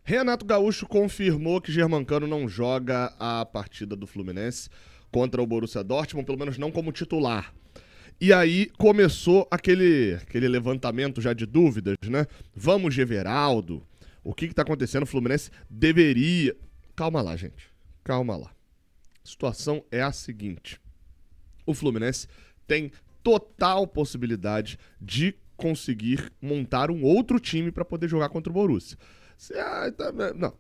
Renato Gaúcho confirmou que Germancano não joga a partida do Fluminense contra o Borussia Dortmund, pelo menos não como titular. E aí começou aquele levantamento já de dúvidas, né? Vamos de Everaldo? O que tá acontecendo? O Fluminense deveria... Calma lá, gente. Calma lá. A situação é a seguinte. O Fluminense tem total possibilidade de conseguir montar um outro time para poder jogar contra o Borussia. Não.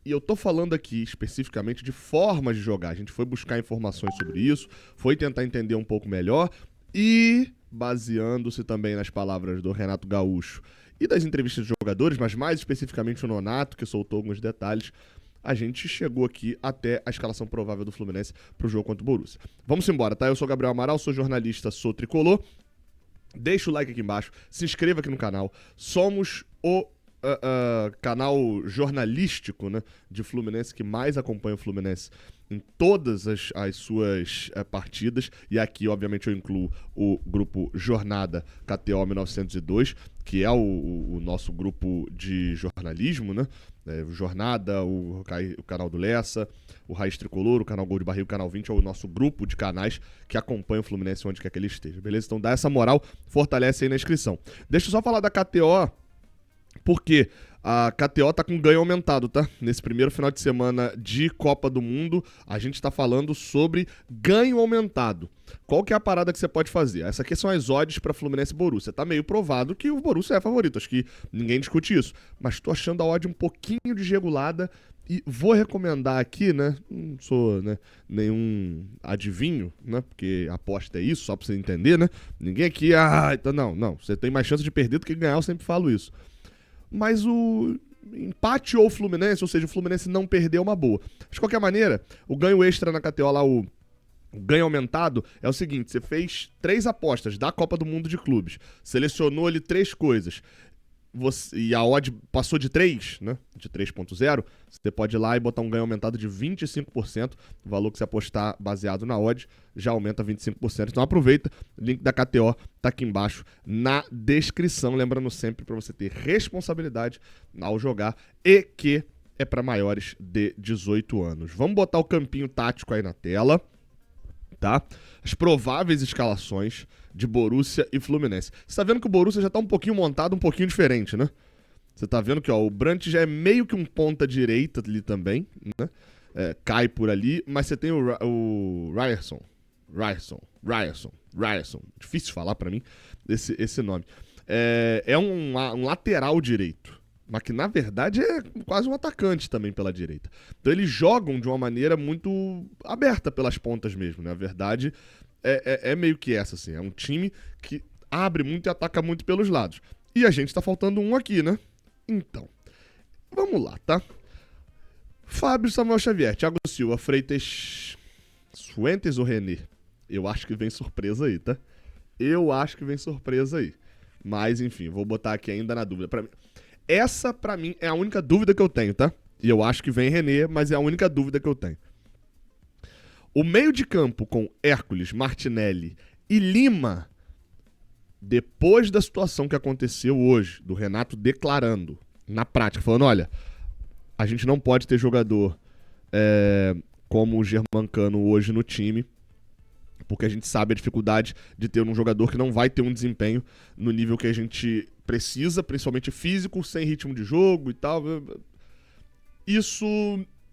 E eu tô falando aqui especificamente de formas de jogar. A gente foi buscar informações sobre isso, foi tentar entender um pouco melhor e, baseando-se também nas palavras do Renato Gaúcho e das entrevistas de jogadores, mas mais especificamente o Nonato, que soltou alguns detalhes, a gente chegou aqui até a escalação provável do Fluminense pro jogo contra o Borussia. Vamos embora, tá? Eu sou o Gabriel Amaral, sou jornalista, sou tricolor. Deixa o like aqui embaixo, se inscreva aqui no canal. Somos o canal jornalístico, né, de Fluminense que mais acompanha o Fluminense em todas as suas partidas. E aqui, obviamente, eu incluo o grupo Jornada KTO 1902, que é o nosso grupo de jornalismo, né? Jornada, o canal do Lessa, o Raiz Tricolor, o canal Gol de Barril, o canal 20 é o nosso grupo de canais que acompanha o Fluminense onde quer que ele esteja, beleza? Então dá essa moral, fortalece aí na inscrição. Deixa eu só falar da KTO, porque a KTO tá com ganho aumentado, tá? Nesse primeiro final de semana de Copa do Mundo, a gente tá falando sobre ganho aumentado. Qual que é a parada que você pode fazer? Essa aqui são as odds pra Fluminense e Borussia. Tá meio provado que o Borussia é favorito, acho que ninguém discute isso. Mas tô achando a odd um pouquinho desregulada e vou recomendar aqui, né? Não sou, né, nenhum adivinho, né? Porque a aposta é isso, só pra você entender, né? Ninguém aqui, então não. Você tem mais chance de perder do que ganhar, eu sempre falo isso. Mas o empate ou o Fluminense, ou seja, o Fluminense não perdeu, uma boa. De qualquer maneira, o ganho extra na KTO lá, o ganho aumentado, é o seguinte: você fez 3 apostas da Copa do Mundo de Clubes, selecionou ali 3 coisas, e a odd passou de 3, né, de 3.0, você pode ir lá e botar um ganho aumentado de 25%, o valor que você apostar baseado na odd já aumenta 25%. Então aproveita, o link da KTO tá aqui embaixo na descrição, lembrando sempre para você ter responsabilidade ao jogar e que é para maiores de 18 anos. Vamos botar o campinho tático aí na tela, tá? As prováveis escalações de Borussia e Fluminense. Você tá vendo que o Borussia já tá um pouquinho montado, um pouquinho diferente, né? Você tá vendo que, ó, o Brandt já é meio que um ponta direita ali também, né? Cai por ali, mas você tem o Ryerson. Difícil de falar pra mim esse nome. É um lateral direito, mas que na verdade é quase um atacante também pela direita. Então eles jogam de uma maneira muito aberta pelas pontas mesmo, né? A verdade é meio que essa, assim. É um time que abre muito e ataca muito pelos lados. E a gente tá faltando um aqui, né? Então, vamos lá, tá? Fábio, Samuel Xavier, Thiago Silva, Freitas, Fuentes ou René? Eu acho que vem surpresa aí, tá? Mas, enfim, vou botar aqui ainda na dúvida. Essa, pra mim, é a única dúvida que eu tenho, tá? E eu acho que vem René, mas é a única dúvida que eu tenho. O meio de campo com Hércules, Martinelli e Lima, depois da situação que aconteceu hoje, do Renato declarando, na prática, falando, olha, a gente não pode ter jogador como o Germancano hoje no time, porque a gente sabe a dificuldade de ter um jogador que não vai ter um desempenho no nível que a gente precisa, principalmente físico, sem ritmo de jogo e tal. Isso,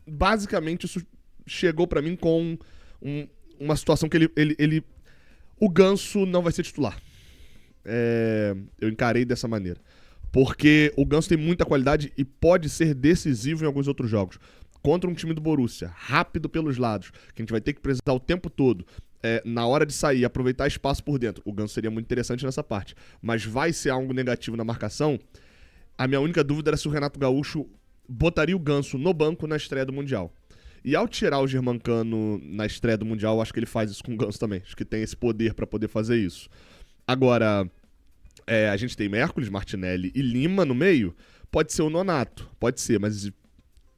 basicamente, isso chegou pra mim com uma situação que o Ganso não vai ser titular. Eu encarei dessa maneira. Porque o Ganso tem muita qualidade e pode ser decisivo em alguns outros jogos. Contra um time do Borussia, rápido pelos lados, que a gente vai ter que precisar o tempo todo, na hora de sair, aproveitar espaço por dentro. O Ganso seria muito interessante nessa parte. Mas vai ser algo negativo na marcação. A minha única dúvida era se o Renato Gaúcho botaria o Ganso no banco na estreia do Mundial. E ao tirar o Germancano na estreia do Mundial, eu acho que ele faz isso com o Ganso também. Acho que tem esse poder pra poder fazer isso. Agora, a gente tem Hércules, Martinelli e Lima no meio. Pode ser o Nonato, pode ser, mas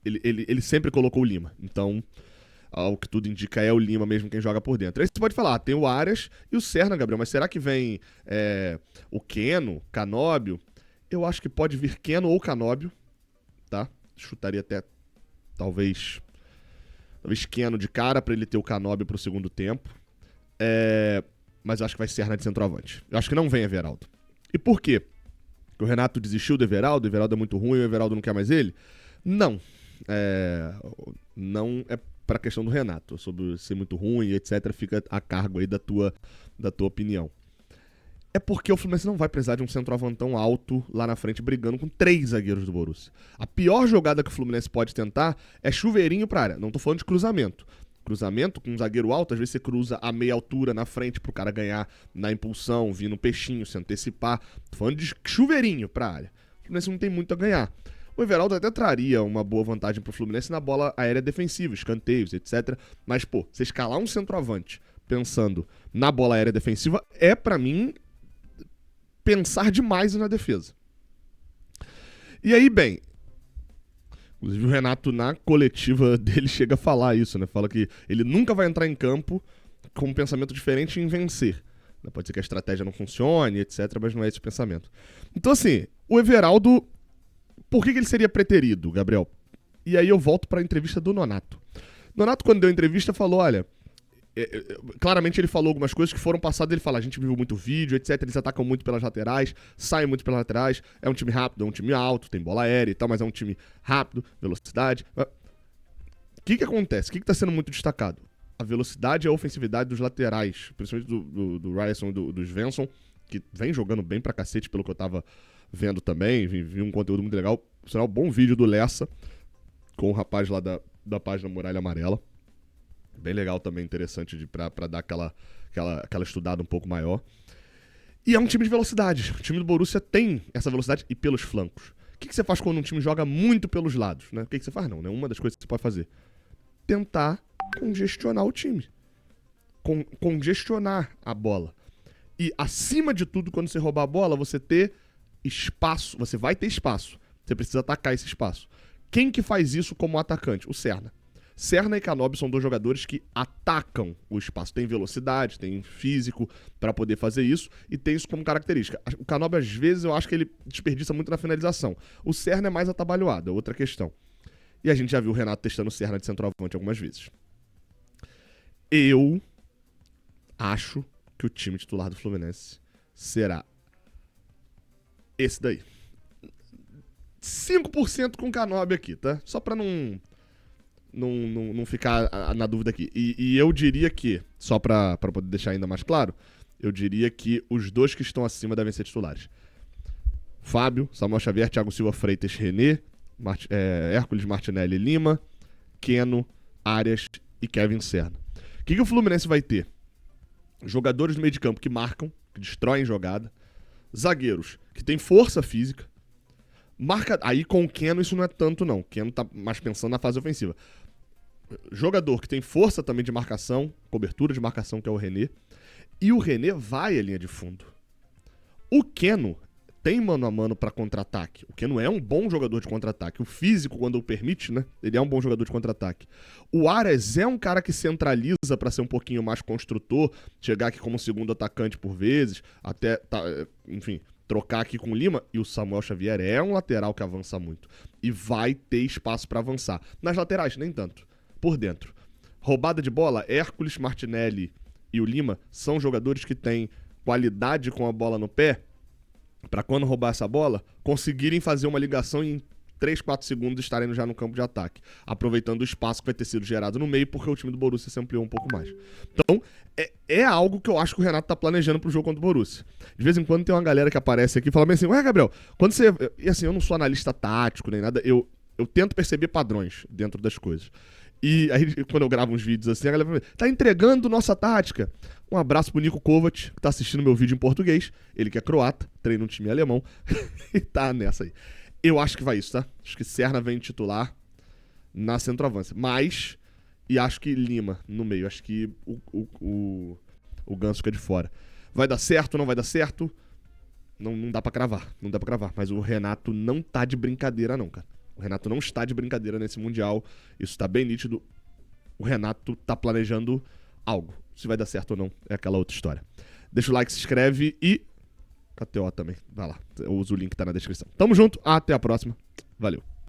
ele sempre colocou o Lima. Então, o que tudo indica é o Lima mesmo quem joga por dentro. Aí você pode falar, tem o Arias e o Serna, Gabriel, mas será que vem o Keno, Canóbio? Eu acho que pode vir Keno ou Canóbio, tá? chutaria até talvez Keno de cara pra ele ter o Canóbio pro segundo tempo. Mas eu acho que vai ser Serna de centroavante. Eu acho que não vem Everaldo. E por quê? Porque o Renato desistiu do Everaldo, o Everaldo é muito ruim, o Everaldo não quer mais ele? Não. Não é pra questão do Renato. Sobre ser muito ruim, etc. Fica a cargo aí da tua opinião. É porque o Fluminense não vai precisar de um centroavantão alto lá na frente brigando com 3 zagueiros do Borussia. A pior jogada que o Fluminense pode tentar é chuveirinho pra área. Não tô falando de cruzamento. Cruzamento com um zagueiro alto, às vezes você cruza a meia altura na frente pro cara ganhar na impulsão, vir no peixinho, se antecipar. Tô falando de chuveirinho pra área. O Fluminense não tem muito a ganhar. O Everaldo até traria uma boa vantagem pro Fluminense na bola aérea defensiva, escanteios, etc. Mas, pô, você escalar um centroavante pensando na bola aérea defensiva pra mim, pensar demais na defesa. E aí, bem, inclusive o Renato na coletiva dele chega a falar isso, né? Fala que ele nunca vai entrar em campo com um pensamento diferente em vencer. Pode ser que a estratégia não funcione, etc, mas não é esse o pensamento. Então assim, o Everaldo, por que ele seria preterido, Gabriel? E aí eu volto para a entrevista do Nonato. Nonato, quando deu a entrevista, falou, olha, claramente ele falou algumas coisas que foram passadas, ele fala, a gente viu muito vídeo, etc, eles atacam muito pelas laterais, saem muito pelas laterais, é um time rápido, é um time alto, tem bola aérea e tal, mas é um time rápido, velocidade. O que acontece? O que tá sendo muito destacado? A velocidade e a ofensividade dos laterais, principalmente do Ryerson e do Svensson, que vem jogando bem pra cacete pelo que eu tava vendo também, vi um conteúdo muito legal, será um bom vídeo do Lessa, com o rapaz lá da página Muralha Amarela. Bem legal também, interessante pra dar aquela estudada um pouco maior. E é um time de velocidade. O time do Borussia tem essa velocidade e pelos flancos. O que você faz quando um time joga muito pelos lados? Né? O que você faz? Não, né? Uma das coisas que você pode fazer. Tentar congestionar o time. Congestionar a bola. E, acima de tudo, quando você roubar a bola, você ter espaço. Você vai ter espaço. Você precisa atacar esse espaço. Quem que faz isso como atacante? O Serna. Serna e Canóbio são 2 jogadores que atacam o espaço. Tem velocidade, tem físico para poder fazer isso e tem isso como característica. O Canóbio, às vezes, eu acho que ele desperdiça muito na finalização. O Serna é mais atabalhoado, é outra questão. E a gente já viu o Renato testando o Serna de centroavante algumas vezes. Eu acho que o time titular do Fluminense será esse daí. 5% com o Canóbio aqui, tá? Só pra não ficar na dúvida aqui. E eu diria que, só pra poder deixar ainda mais claro, eu diria que os 2 que estão acima devem ser titulares. Fábio, Samuel Xavier, Thiago Silva, Freitas, René, Hércules, Martinelli, Lima, Keno, Arias e Kevin Serna. O que o Fluminense vai ter? Jogadores do meio de campo que marcam, que destroem jogada, zagueiros que têm força física. Aí com o Keno isso não é tanto não. O Keno tá mais pensando na fase ofensiva. Jogador que tem força também de marcação, cobertura de marcação, que é o René. E o René vai à linha de fundo. O Keno tem mano a mano pra contra-ataque. O Keno é um bom jogador de contra-ataque. O físico, quando o permite, né? Ele é um bom jogador de contra-ataque. O Arias é um cara que centraliza pra ser um pouquinho mais construtor, chegar aqui como segundo atacante por vezes, até, enfim, trocar aqui com o Lima. E o Samuel Xavier é um lateral que avança muito. E vai ter espaço pra avançar. Nas laterais, nem tanto. Por dentro. Roubada de bola, Hércules, Martinelli e o Lima são jogadores que têm qualidade com a bola no pé pra quando roubar essa bola, conseguirem fazer uma ligação e em 3, 4 segundos estarem já no campo de ataque, aproveitando o espaço que vai ter sido gerado no meio, porque o time do Borussia se ampliou um pouco mais. Então, é algo que eu acho que o Renato tá planejando pro jogo contra o Borussia. De vez em quando tem uma galera que aparece aqui e fala bem assim, ué, Gabriel, quando você... E assim, eu não sou analista tático nem nada, eu tento perceber padrões dentro das coisas. E aí, quando eu gravo uns vídeos assim, a galera fala, tá entregando nossa tática. Um abraço pro Nico Kovac, que tá assistindo meu vídeo em português. Ele que é croata, treina um time alemão. E tá nessa aí. Eu acho que vai isso, tá? Acho que Serna vem titular na centroavância. Mas, e acho que Lima no meio. Acho que o Ganso fica de fora. Vai dar certo, não vai dar certo? Não dá pra cravar. Não dá pra cravar. Mas o Renato não tá de brincadeira não, cara. O Renato não está de brincadeira nesse Mundial. Isso tá bem nítido. O Renato tá planejando algo. Se vai dar certo ou não, é aquela outra história. Deixa o like, se inscreve e... KTO também. Vai lá. Eu uso o link que tá na descrição. Tamo junto. Até a próxima. Valeu.